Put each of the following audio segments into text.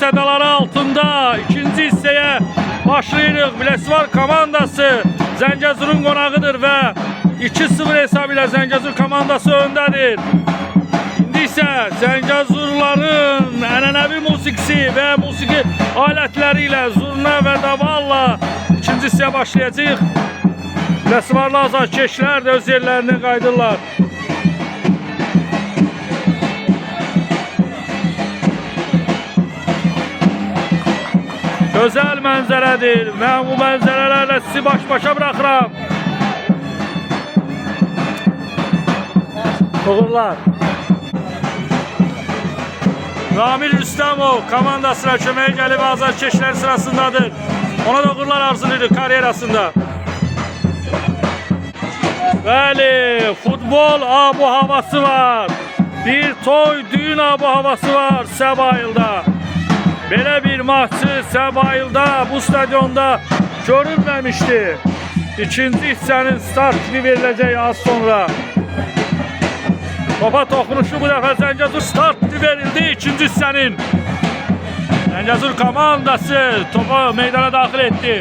sədaları altında ikinci hissəyə başlayırıq. Biləsuvar komandası Zəngəzurun qonağıdır və 2-0 hesabı ilə Zəngəzur komandası öndədir. İndi isə Zəngəzurların ənənəvi musiqisi və musiqi alətləri ilə zurna və davalla ikinci hissəyə başlayacaq. Biləsuvarlı azarkeşlər də öz yerlərinə qaydırlar. Gözəl mənzərədir. Mən bu mənzərələrlə sizi baş-başa bırakıram. Doğrular. Ramil Rüstəmov komandasına köməyə gəlib azarkeşlər sırasındadır. Ona doğrular arzulayırıq karyerasında. Bəli, futbol abu havası var. Bir toy, düğün abu havası var Səbaildə. Belə bir maçı Səbaildə bu stadionda görünməmişdi. İkinci hissənin startı veriləcək az sonra. Topa toxunuşu bu dəfə Zəngəzur startı verildi ikinci hissənin. Zəngəzur komandası topa meydana daxil etdi.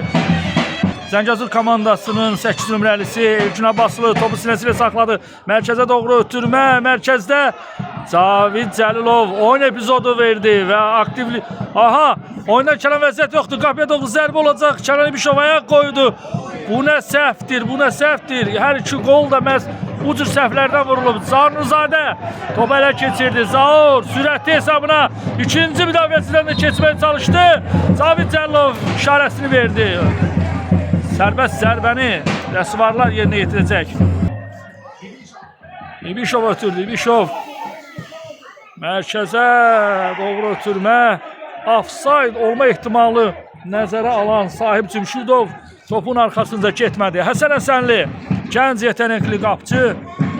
Zəngəzur komandasının 8 nömrəlisi Elçin Abbaslı topu sinəsilə saxladı. Mərkəzə doğru ötürmə, mərkəzdə Cavid Cəlilov oyun epizodu verdi və aktivlik... Aha, oyundan Kənan vəziyyət yoxdur. Qapıya doğru zərbə olacaq. Kənan İbişov ayaq qoydu. Bu nə səhvdir, bu nə səhvdir. Hər iki qol da məhz bu cür səhvlərdən vurulub. Zarnuzadə topu ələ keçirdi. Zaur sürətli hesabına ikinci müdafiəsindən də keçməyə çalışdı. Cavid Cəlilov işarəsini verdi. Sərbəst zərbəni Biləsuvarlar yerinə yetirəcək. İbişov ötürdü. İbişov mərkəzə doğru ötürmə. Offside olma ehtimalı nəzərə alan sahib Cümşudov topun arxasında getmədi. Həsən Həsənli gənc yetenekli qapçı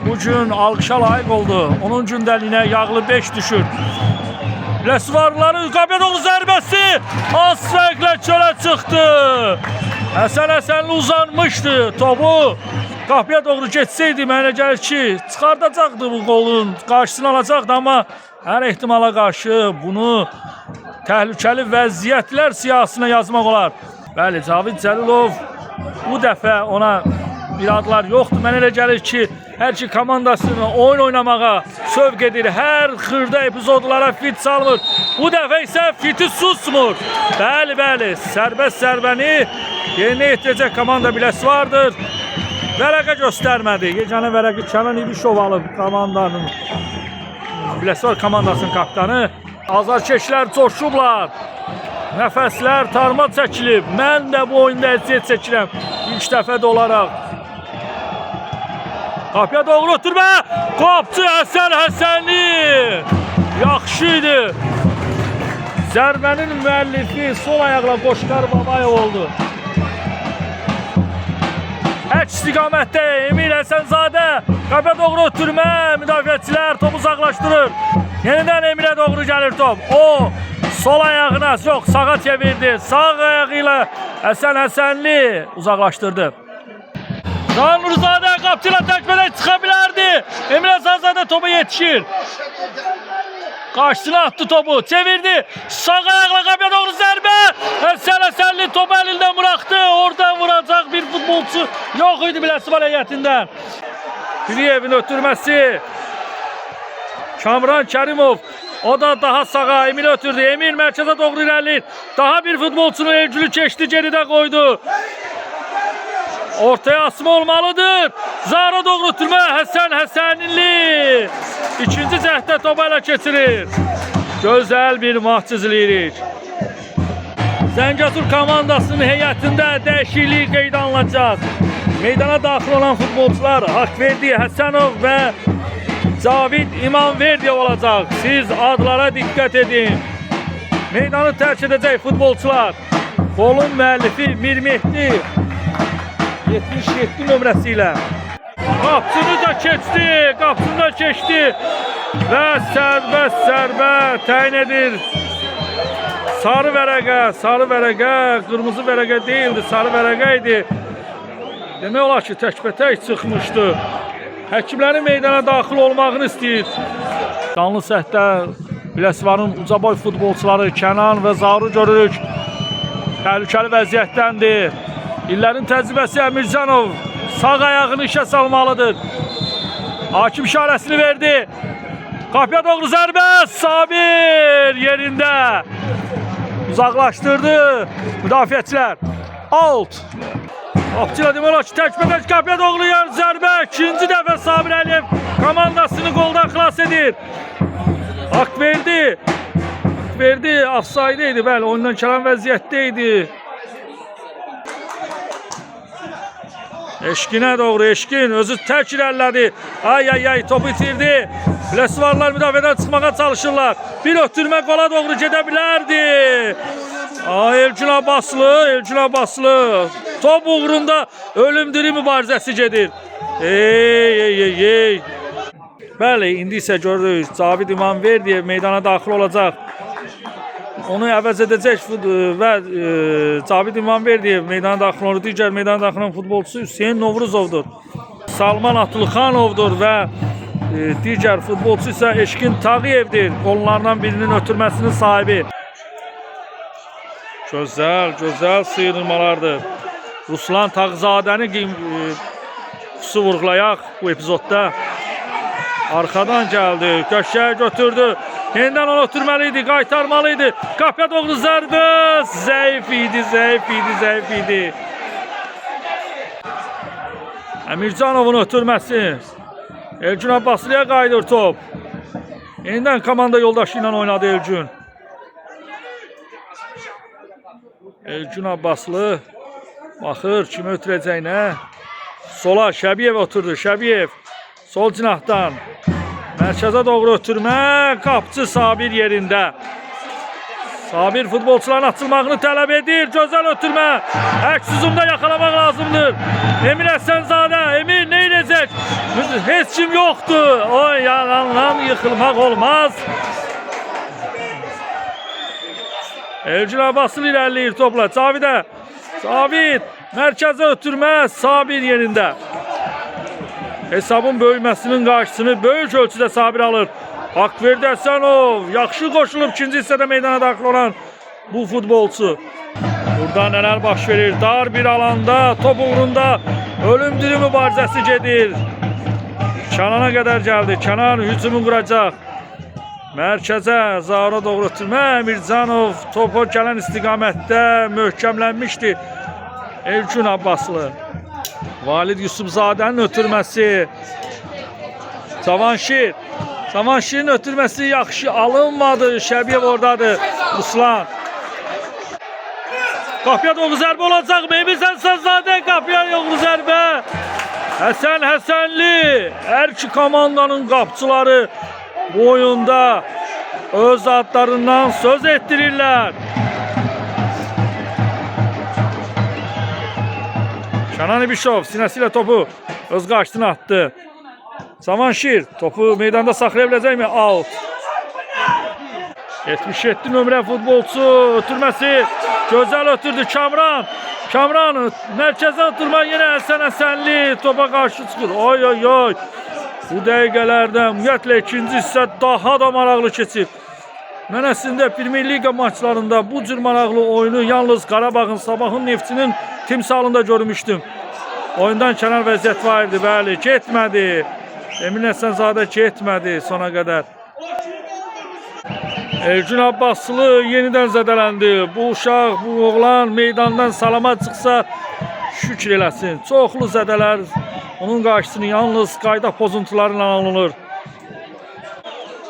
bugün alqışa layiq oldu. Onun gündəliyinə yağlı 5 düşür. Biləsuvarlıların qapıya doğru zərbəsi az fərqlə çölə çıxdı. Həsən Həsənli uzanmışdı. Topu qapıya doğru geçseydi mənə gəlir ki, çıxardacaqdı bu qolun, qarşısını alacaqdı, amma hər ehtimala qarşı bunu təhlükəli vəziyyətlər siyahısına yazmaq olar. Bəli, Cavid Cəlilov bu dəfə ona bir adlar yoxdur. Mənə elə gəlir ki, hər iki komandasını oyun oynamağa sövq edir. Hər xırda epizodlara fit salmır. Bu dəfə isə fiti susmur. Bəli, bəli, sərbəst zərbəni yerinə yetirəcək komanda Biləsuvardır. Vərəqə göstərmədi. Yeganə vərəqi Kənan İbişov alıb komandanın. Biləsuvar komandasının kapitanı. Azarkeşlər coşublar. Nəfəslər tarma çəkilib. Mən də bu oyunda əziyyət çəkirəm. İlk dəfədə olaraq. Qapıya doğru ötürmə. Qapçı Həsən Həsənli. Yaxşı idi. Zərbənin müəllifi sol ayaqla Qoşqar Babayev oldu. Əks istiqamətdə Emil Həsənzadə. Qapıya doğru ötürmə. Müdafiəçilər topu uzaqlaşdırır. Yenidən Emirə doğru gəlir top. O sol ayağına yox sağa çevirdi. Sağ ayağı ilə Həsən Həsənli uzaqlaşdırdı. Zarnuzadə qapçı ilə təkmədən çıxa bilərdi. Emir Həsənzadə topa yetişir. Qarşısına attı topu, çevirdi. Sağ ayaqla qapıya doğru zərbə. Həsən Həsənli topu əlindən bıraxdı. Orada vuracaq bir futbolçu yox idi Biləsuvar heyətindən. Güliyevin ötürməsi. Kamran Kərimov. O da daha sağa Emir ötürdü. Emir mərkəzə doğru irəlir. Daha bir futbolçunun evcülü keçdi, geridə qoydu. Ortaya asma olmalıdır. Zara doğru ötürmə. Həsən Həsənli. İkinci cəhddə topu ələ keçirir. Gözəl bir maç izləyirik. Zəngəzur komandasının heyətində dəyişiklik qeydə alınacaq. Meydana daxil olan futbolçular Haqverdi Həsənov və Cavid İmanverdiyev olacaq. Siz adlara diqqət edin. Meydanı tərk edəcək futbolçular. Qolun müəllifi Mirmehdi 77 nömrəsi ilə. Qapçını da keçdi. Qapçını da keçdi. Və sərbəst zərbə təyin edir. Sarı vərəqə, qırmızı vərəqə deyildi, sarı vərəqə idi. Demək olar ki, təkbətək çıxmışdı. Həkimlərin meydana daxil olmağını istəyir. Canlı səhddə Biləsuvarın ucaboy futbolçuları Kənan və Zaru görürük. Təhlükəli vəziyyətdəndir. İllərin təcrübəsi Əmircanov sağ ayağını işə salmalıdır. Hakim işarəsini verdi. Qapıya doğru zərbə. Sabir yerində. Uzaqlaşdırdı müdafiəçilər. Out. Qapıcı ilə demək olar ki, təkbətək qapıya doğru zərbə. İkinci dəfə Sabir Əliyev komandasını qoldan xilas edir. Hak verdi. Hak verdi. Offside idi. Bəli, oyundan kəlan vəziyyətdə idi. Eşkinə doğru, Eşkin özü tək irəlilədi. Ay, topu itirdi. Biləsuvarlar müdafiədən çıxmağa çalışırlar. Bir ötürmə qola doğru gedə bilərdi. Elçin Abbaslı. Top uğrunda ölüm-diri mübarizəsi gedir. Ey. Bəli, indi isə görürük. Cavid İmanverdiyev meydana daxil olacaq. Onu əvəz edəcək və Cavid İmanverdiyev meydana daxil olur. Digər meydana daxil olan futbolçusu Hüseyin Novruzovdur. Salman Atılxanovdur və digər futbolçu isə Eşkin Tağıyevdir. Qollarından birinin ötürməsinin sahibi. Gözəl sıyırmalardır. Ruslan Tağzadəni xüsusi vurğulayaq bu epizodda. Arxadan gəldi, köşəyə götürdü. Yenidən onu ötürməliydi, qaytarmalıydı. Qapıya doğru zərbə. Zəif idi. Əmircanovun ötürməsi. Elçin Abbaslıya qayıdır top. Yenidən komanda yoldaşı ilə oynadı Elçin. Elçin Abbaslı baxır kimi ötürəcəyinə. Sola Şəbiyev oturdu. Şəbiyev sol cinahdan mərkəzə doğru ötürmə. Qapıcı Sabir yerində. Sabir futbolçuların açılmağını tələb edir. Gözəl ötürmə. Əks hücumda yaxalamaq lazımdır. Emin Əsənzadə. Emin nə edəcək? Heç kim yoxdur. O yalandan yıxılmaq olmaz. Elçin Abbaslı irəliləyir topla. Cavidə. Cavid mərkəzə ötürmə. Sabir yerində. Hesabın böyüməsinin qarşısını böyük ölçüdə Sabir alır. Haqverdi Həsənov yaxşı qoşulub ikinci hissədə meydana daxil olan bu futbolçu. Burada nələr baş verir? Dar bir alanda top uğrunda ölüm-diri mübarizəsi gedir. Kənana qədər gəldi. Kənan hücumu quracaq. Mərkəzə Zara doğru ötürmə. Əmircanov topu gələn istiqamətdə möhkəmlənmişdi. Elçin Abbaslı. Valid Yusufzadənin ötürməsi. Cavanşirin ötürməsi yaxşı alınmadı. Şəbiyev oradadır. Ruslan. Qapıya doğru zərbə olacaq mı? Emin Əsənzadə qapıya doğru zərbə. Həsən Həsənli. Hər iki komandanın qapçıları bu oyunda öz adlarından söz ettirirlər. Kenan İbişov sinəsi ilə topu öz qarşısına attı. Cavanşir topu meydanda saxlaya biləcəkmi? Out. 77 nömrə futbolçu ötürməsi. Gözəl ötürdü Kamran. Kamran mərkəzə ötürmə yenə Həsən Həsənli topa qarşı çıxır. Oy. Bu dəqiqələrdə ümumiyyətlə ikinci hissə daha da maraqlı keçir. Mən əslində Premier Liga maçlarında bu cür maraqlı oyunu yalnız Qarabağın, Sabahın Neftçinin timsalında görmüşdüm. Oyundan kənar vəziyyət var idi, bəli, getmədi. Emin Əsənzadə getmədi sona qədər. Elçin Abbaslı yenidən zədələndi. Bu uşaq, bu oğlan meydandan salama çıxsa şükür eləsin. Çoxlu zədələr onun qarşısını yalnız qayda pozuntularıyla alınır.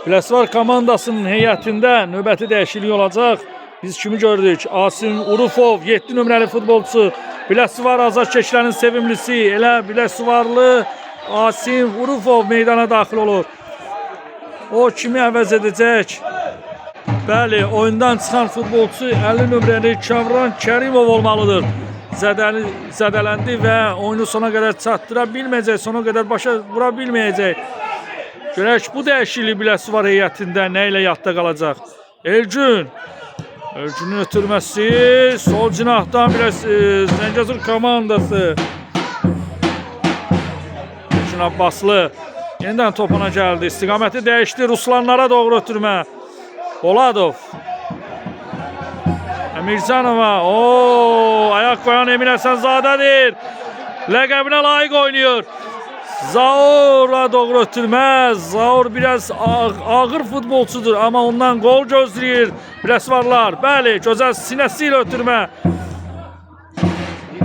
Biləsuvar komandasının heyətində növbəti dəyişiklik olacaq. Biz kimi gördük? Asim Urufov 7 nömrəli futbolçu. Biləsuvar azarkeşlərinin sevimlisi. Elə Biləsuvarlı Asim Urufov meydana daxil olur. O kimi əvəz edəcək? Bəli, oyundan çıxan futbolçu 50 nömrəli Kamran Kərimov olmalıdır. Zədələndi və oyunu sona qədər çatdıra bilməyəcək, sona qədər başa vura bilməyəcək. Görək bu dəyişiklik Biləsuvar heyətində nə ilə yadda qalacaq? Elçinin ötürməsi, sol cinahdan Zəngəzur komandası. Elçin Abbaslı yenidən topuna gəldi. İstiqaməti dəyişdi. Ruslanlara doğru ötürmə. Poladov. Emircanova. Ayak koyan Emir Həsənzadədir. Ləqəbinə layiq oynuyor. Zaur'a doğru ötürmez. Zaur biraz ağır futbolçudur ama ondan gol gözləyir. Biləsvarlar. Bəli, gözəl sinəsi ilə ötürmə.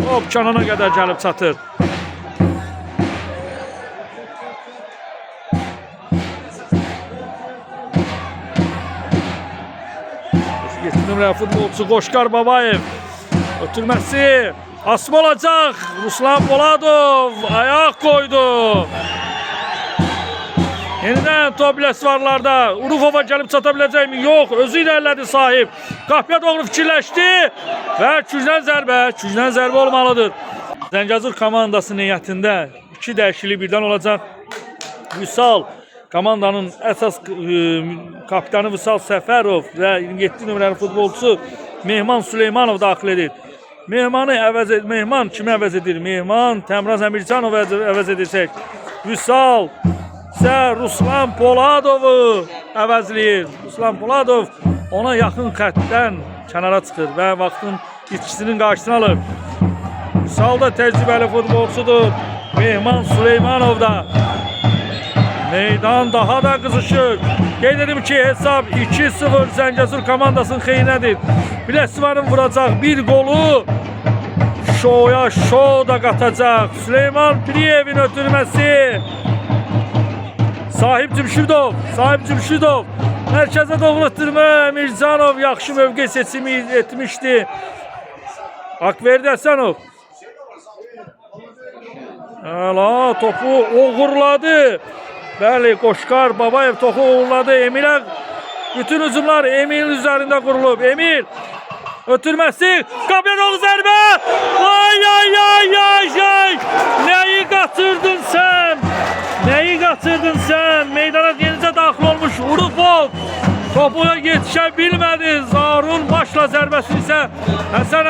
Top kanana qədər gəlib çatır. Nömrə futbolçu Qoşqar Babayev. Ötürməsi asma olacaq. Ruslan Poladov ayak koydu. Yenidən top Biləsvarlarda. Urufova gəlib çata biləcək mi? Yox, özü irəlilədi sahib. Qapıya doğru fikirləşdi və kücdən zərbə olmalıdır. Zəngəzur komandası niyyətində 2 dəyişiklik birdən olacaq. Vüsal komandanın əsas kapitanı Vüsal Səfərov və 27 nömrəli futbolçusu Mehman Süleymanov daxil edir. Mehman kimi əvəz edir? Mehman Təmraz Əmircanov əvəz edəcək. Vüsal isə Ruslan Poladovu əvəzləyir. Ruslan Poladov ona yaxın xəttdən kənara çıxır və vaxtın itkisinin qarşısını alır. Vüsal da təcrübəli futbolçudur. Mehman Süleymanov da. Meydan daha da qızışır. Qeyd edim ki, hesab 2-0 Zəngəzur komandasının xeyrinədir. Biləsvarın vuracaq bir qolu şoya şo da qatacaq. Süleyman Piriyevin ötürməsi. Sahib Cümşüdov. Mərkəzə doğru ötürmə. Emircanov yaxşı mövqe seçimi etmişdi. Akverdi Həsənov. Topu uğurladı. Bəli, Qoşqar Babayev topu uğurladı. Emir'e bütün hücumlar Emir üzerinde kurulub. Emir ötürməsi. Qapıya doğru zərbə. Ay. Neyi qaçırdın sen? Meydana yenicə daxil olmuş Urufov. Topuya yetişə bilmədi. Zarun başla zərbəsini isə Həsən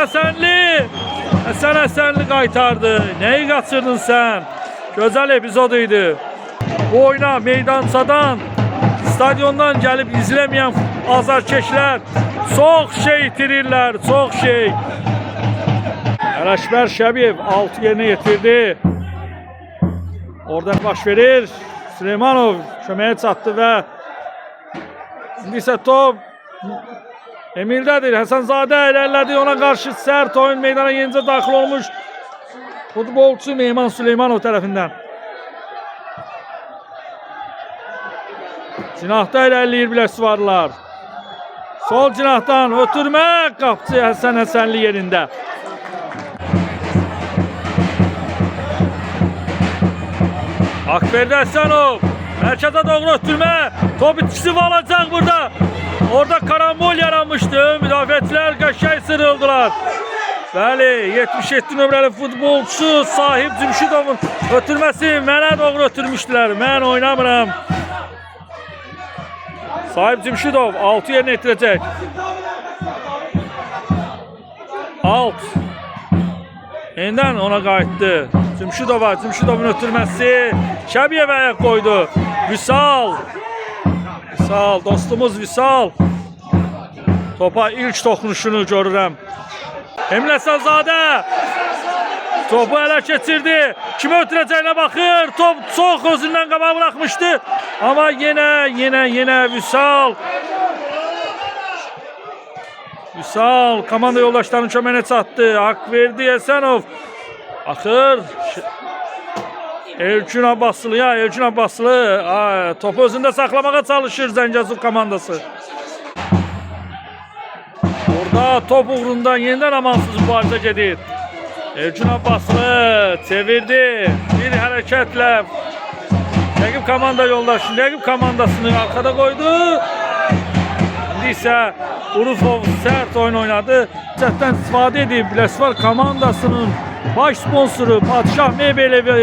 Həsənli qaytardı. Neyi qaçırdın sen? Gözəl epizoduydu. Bu oyuna meydançadan, stadiondan gəlib izləməyən azarkeşlər çox şey itirirlər, çox şey. Ələkbər Şəbiyev 6 yerinə yetirdi. Oradan baş verir. Süleymanov köməyə çatdı və indi isə top Emildədir. Həsənzadə irəlilədi, ona qarşı sərt oyun meydana yenicə daxil olmuş futbolçu Mehman Süleymanov tərəfindən. Cinahda irəliləyir Biləsvarlar. Sol cinahdan ötürmə, qapçı Həsən Həsənli yerində. Akverdi Həsənov. Mərkəzə doğru ötürmə. Top itkisi alacaq burada. Orada karambol yaranmışdı. Müdafiəçilər qəşəng sıyrıldılar. Bəli, 77 nömrəli futbolçu Sahib Cümşüdovun ötürməsi mənə doğru ötürmüşdülər. Mən oynamıram. Sahib Cümşüdov 6 yerinə yetirəcək. Alt. Yenidən ona qayıtdı. Cümşüdovun ötürməsi. Şəbiyevə ayak koydu. Vüsal, dostumuz Vüsal. Topa ilk toxunuşunu görürəm. Emil Həsənzadə topu ələ keçirdi. Kimə ötürəcəyinə baxır. Top çox özündən qabağa bırakmışdı. Ama yenə Vüsal komanda yoldaşlarının köməyinə çatdı. Akverdi Həsənov. Axır. Elçin Abbaslı topu özündə saxlamağa çalışır Zəngəzur komandası. Orada top uğrunda yenidən amansız mübarizə gedir. Elçin Abbaslı çevirdi. Bir hərəkətlə rəqib komanda yoldaşı, rəqib komandasını arkada qoydu. İndi isə Urufov sərt oyun oynadı. Cəhətdən istifadə edib Biləsvar komandasının baş sponsoru Padişah Mebelevə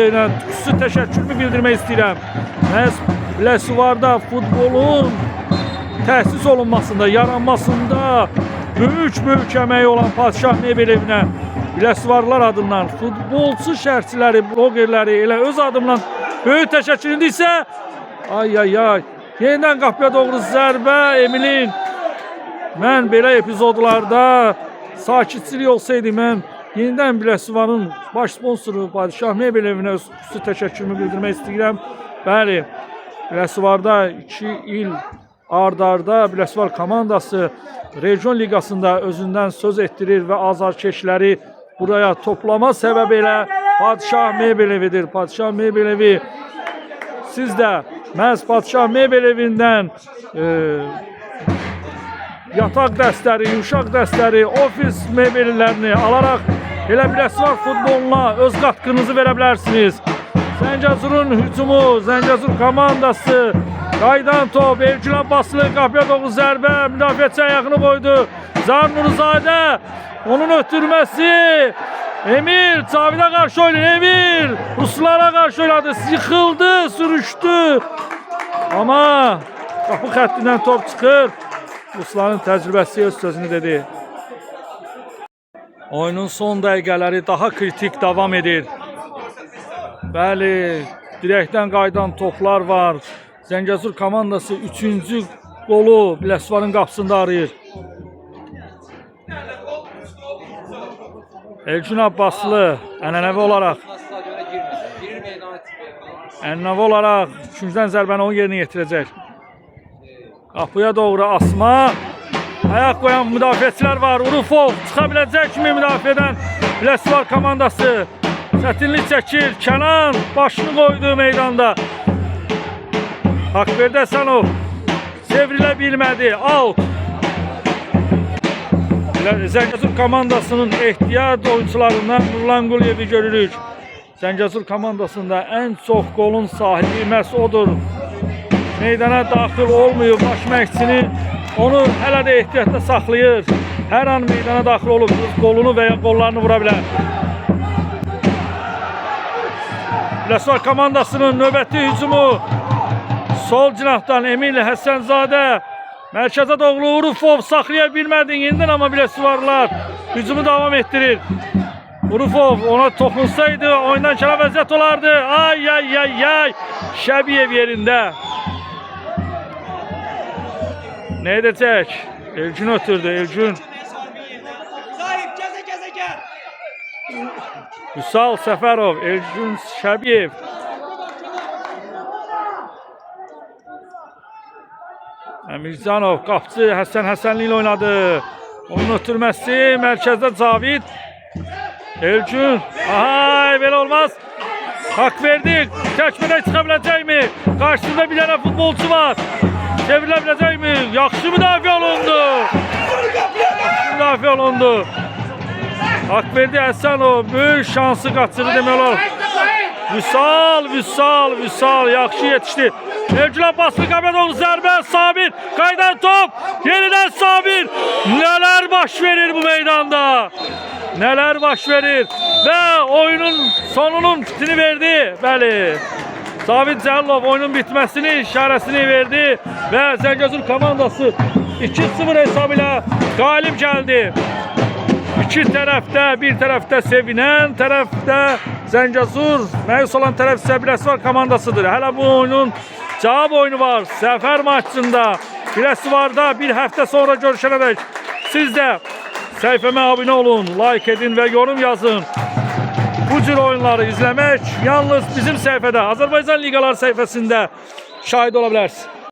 xüsusi təşəkkürümü bildirmək istəyirəm. Məhz Biləsvarda futbolun təsis olunmasında, yaranmasında böyük əməyi olan Padişah Mebelevinə Biləsvarlar adından futbolçu şərhçiləri, blogerləri elə öz adımla böyük təşəkkür edirsə, yenidən qapıya doğru zərbə Emilin Mən belə epizodlarda sakitçilik olsaydı, mən yenidən Biləsuvarın baş sponsoru Padişah Mebel evinə öz xüsusi təşəkkürümü bildirmək istəyirəm. Bəli, Biləsuvarda 2 il ard-arda Biləsuvar komandası Region Liqasında özündən söz etdirir və azarkeşləri buraya toplama səbəbi ilə Padişah Mebel evidir. Padişah Mebel evi, siz də məhz Padişah Mebel evindən yataq dəstləri, yumşaq dəstləri, ofis mebellərini alaraq elə Biləsuvar futboluna öz qatqınızı verə bilərsiniz. Zəngəzurun hücumu, Zəngəzur komandası, qaydan top, Elgün Abbaslı qapıya doğru zərbə, müdafiəçi ayağını qoydu. Zahir Nuruzadə, onun ötürməsi, Emir Cavidə qarşı oynadı, Emir Ruslara qarşı oynadı, yıxıldı, sürüşdü. Amma qapı xəttindən top çıxır. Rusların təcrübəsi öz sözünü dedi. Oyunun son dəqiqələri daha kritik davam edir. Bəli, direkdən qaydan toplar var. Zəngəzur komandası 3-cü qolu Biləsuvarın qapısında arayır. Elgün Abbaslı ənənəvi olaraq 3-cüdən zərbəni onun yerinə yetirəcək. Qapıya doğru asma. Ayaq qoyan müdafiəçilər var. Urufov çıxa biləcək kimi müdafiədən Biləsuvar komandası çətinlik çəkir. Kənan başını qoydu meydanda. Haqverdi Həsənov çevrilə bilmədi. Out. Zəngəzur komandasının ehtiyat oyuncularından Nurlan Quliyevi görürük. Zəngəzur komandasında ən çox qolun sahibi məhz odur. Meydana daxil olmuyor. Baş məşqçini onu hələ də ehtiyatda saxlayır. Hər an meydana daxil olub qolunu və ya qollarını vura bilər. Biləsuvar komandasının növbəti hücumu sol cinahdan Emil Həsənzadə mərkəzə doğru Urufov saxlaya bilmədi yenidən, amma Biləsuvarlar hücumu davam etdirir. Urufov ona toxunsaydı oyundan kənar vəziyyət olardı. Ay ay ay ay. Şəbiyev yerində. Ne edəcək? Elgün ötürdü. Elgün. Vüsal Səfərov, Elgün Şəbiyev. Əmircanov, qapçı Həsən Həsənli ilə oynadı. Onun ötürməsi, mərkəzdə Cavid. Elgün. Ay, belə olmaz. Hak verdik. Təkmədən çıxa biləcəkmi? Qarşısında bir dənə futbolçu var. Çevrilə biləcəkmi? Yaxşı müdafiə olundu. Yaxşı müdafiə olundu. Hak verdi Həsənov. Böyük şansı qaçırdı demək olar. Vüsal yaxşı yetişdi. Elgün Abbaslı qapıya doğru zərbə, Sabir, qaydan top, yenidən Sabir. Nələr baş verir bu meydanda? Nələr baş verir? Və oyunun sonunun fitini verdi. Bəli. Sabit Cəllov oyunun bitməsini, işarəsini verdi və Zəngəzur komandası 2-0 hesabı ilə qalib gəldi. İki tərəfdə, bir tərəfdə sevinən, tərəfdə Zəngəzur, məyus olan tərəf isə Biləsuvar komandasıdır. Hələ bu oyunun cavab oyunu var. Səfər maçında Biləsuvarda bir həftə sonra görüşənədək siz də səhifəmə abunə olun, like edin və yorum yazın. Bu cür oyunları izləmək yalnız bizim səhifədə, Azərbaycan Liqalar səhifəsində şahid ola bilərsiniz.